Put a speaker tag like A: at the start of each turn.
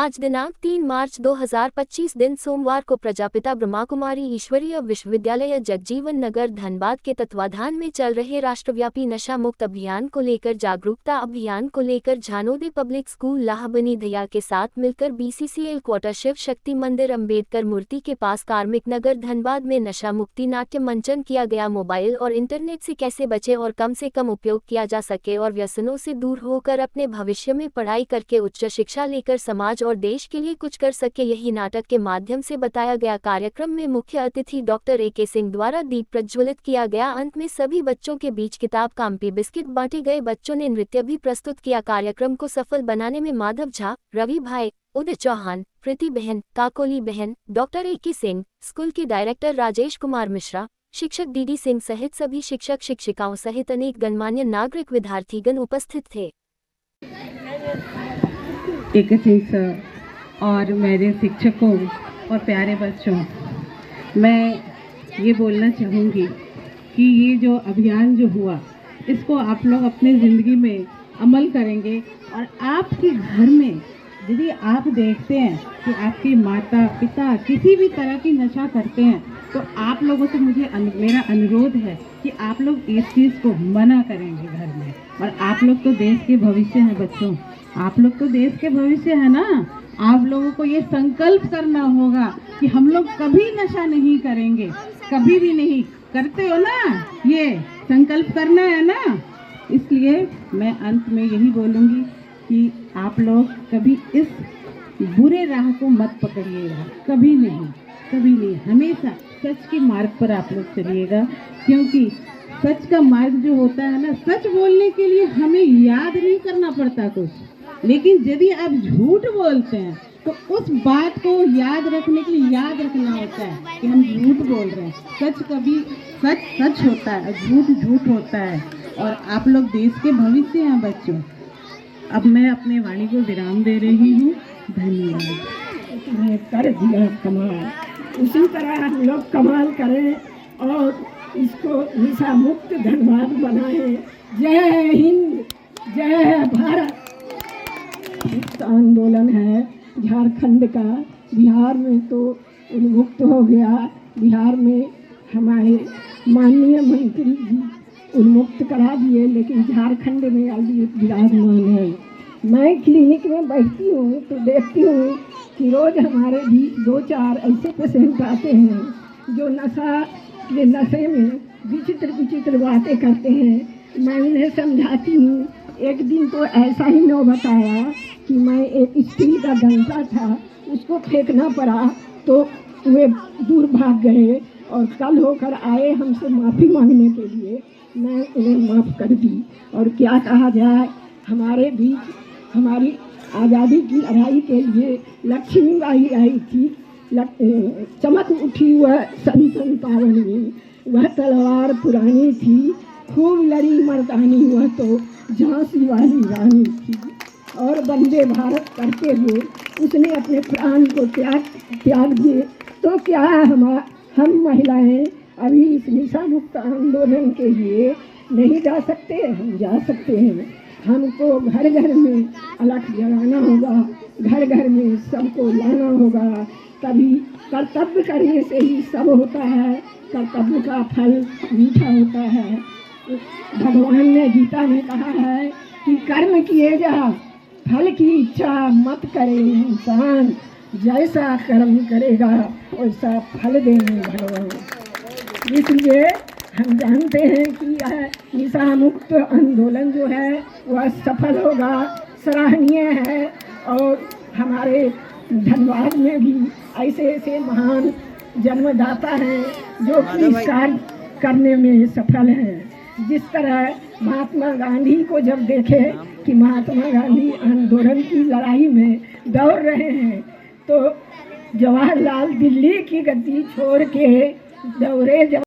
A: आज दिनांक 3 मार्च 2025 दिन सोमवार को प्रजापिता ब्रह्माकुमारी ईश्वरीय विश्वविद्यालय जगजीवन नगर धनबाद के तत्वाधान में चल रहे राष्ट्रव्यापी नशा मुक्त अभियान को लेकर जागरूकता अभियान को लेकर झानोदे पब्लिक स्कूल लाहबनी दया के साथ मिलकर BCCL क्वार्टर शिव शक्ति मंदिर अंबेडकर मूर्ति के पास कार्मिक नगर धनबाद में नशा मुक्ति नाट्य मंचन किया गया। मोबाइल और इंटरनेट से कैसे बचे और कम से कम उपयोग किया जा सके और व्यसनों से दूर होकर अपने भविष्य में पढ़ाई करके उच्च शिक्षा लेकर समाज और देश के लिए कुछ कर सके, यही नाटक के माध्यम से बताया गया। कार्यक्रम में मुख्य अतिथि डॉक्टर AK सिंह द्वारा दीप प्रज्वलित किया गया। अंत में सभी बच्चों के बीच किताब कॉपी बिस्किट बांटे गए। बच्चों ने नृत्य भी प्रस्तुत किया। कार्यक्रम को सफल बनाने में माधव झा, रवि भाई, उदय चौहान, प्रीति बहन, काकोली बहन, डॉक्टर AK सिंह, स्कूल के डायरेक्टर राजेश कुमार मिश्रा, शिक्षक DD सिंह सहित सभी शिक्षक शिक्षिकाओं सहित अनेक गणमान्य नागरिक विद्यार्थीगण उपस्थित थे।
B: AK सिंह सर और मेरे शिक्षकों और प्यारे बच्चों, मैं ये बोलना चाहूँगी कि ये जो अभियान जो हुआ इसको आप लोग अपनी ज़िंदगी में अमल करेंगे और आपके घर में यदि आप देखते हैं कि आपके माता पिता किसी भी तरह की नशा करते हैं तो आप लोगों से मेरा अनुरोध है कि आप लोग इस चीज़ को मना करेंगे घर में। और आप लोग तो देश के भविष्य हैं बच्चों, आप लोग तो देश के भविष्य है ना। आप लोगों को ये संकल्प करना होगा कि हम लोग कभी नशा नहीं करेंगे, कभी भी नहीं। करते हो ना, ये संकल्प करना है ना। इसलिए मैं अंत में यही बोलूँगी कि आप लोग कभी इस बुरे राह को मत पकड़िएगा, कभी नहीं, कभी नहीं। हमेशा सच के मार्ग पर आप लोग चलिएगा, क्योंकि सच का मार्ग जो होता है ना, सच बोलने के लिए हमें याद नहीं करना पड़ता कुछ, लेकिन यदि आप झूठ बोलते हैं तो उस बात को याद रखने के लिए याद रखना होता है कि हम झूठ बोल रहे हैं। सच कभी सच सच होता है, झूठ झूठ होता है। और आप लोग देश के भविष्य हैं बच्चों। अब मैं अपने वाणी को विराम दे रही हूँ। धन्यवाद।
C: मैं कर दिया कमाल, उसी तरह हम लोग कमाल करें और इसको नशा मुक्त धनबाद बनाएं। जय हिंद, जय भारत। मुक्त आंदोलन है झारखंड का, बिहार में तो उन्मुक्त हो गया। बिहार में हमारे माननीय मंत्री जी उन्मुक्त करा दिए, लेकिन झारखंड में अभी विराजमान है। मैं क्लिनिक में बैठती हूँ तो देखती हूँ कि रोज़ हमारे बीच 2-4 ऐसे पेशेंट आते हैं जो नशे में विचित्र विचित्र बातें करते हैं। मैं उन्हें समझाती हूँ। एक दिन तो ऐसा ही नौबत आया कि मैं एक स्टील का डंडा था, उसको फेंकना पड़ा तो वे दूर भाग गए और कल होकर आए हमसे माफ़ी मांगने के लिए। मैं उन्हें माफ़ कर दी। और क्या कहा जाए, हमारे बीच हमारी आज़ादी की लड़ाई के लिए लक्ष्मीबाई आई थी। चमक उठी वह सन 57 में, वह तलवार पुरानी थी, खूब लड़ी मर्दानी, वह तो झांसी वाली रानी थी। और वंदे भारत करते हुए उसने अपने प्राण को त्याग दिए। तो क्या हम महिलाएं अभी इस नशा मुक्त आंदोलन के लिए नहीं जा सकते? हम जा सकते हैं। हमको घर घर में अलख जलाना होगा, घर घर में सबको लाना होगा। तभी कर्तव्य करने से ही सब होता है। कर्तव्य का फल मीठा होता है। भगवान ने गीता में कहा है कि कर्म किए जा, फल की इच्छा मत करे इंसान, जैसा कर्म करेगा वैसा फल देंगे भगवान। इसलिए हम जानते हैं कि यह नशा मुक्त आंदोलन जो है वह सफल होगा, सराहनीय है। और हमारे धनबाद में भी ऐसे ऐसे महान जन्मदाता हैं जो कि इस कार्य करने में सफल हैं। जिस तरह महात्मा गांधी को जब देखे कि महात्मा गांधी आंदोलन की लड़ाई में दौड़ रहे हैं तो जवाहरलाल दिल्ली की गद्दी छोड़ के दौड़े।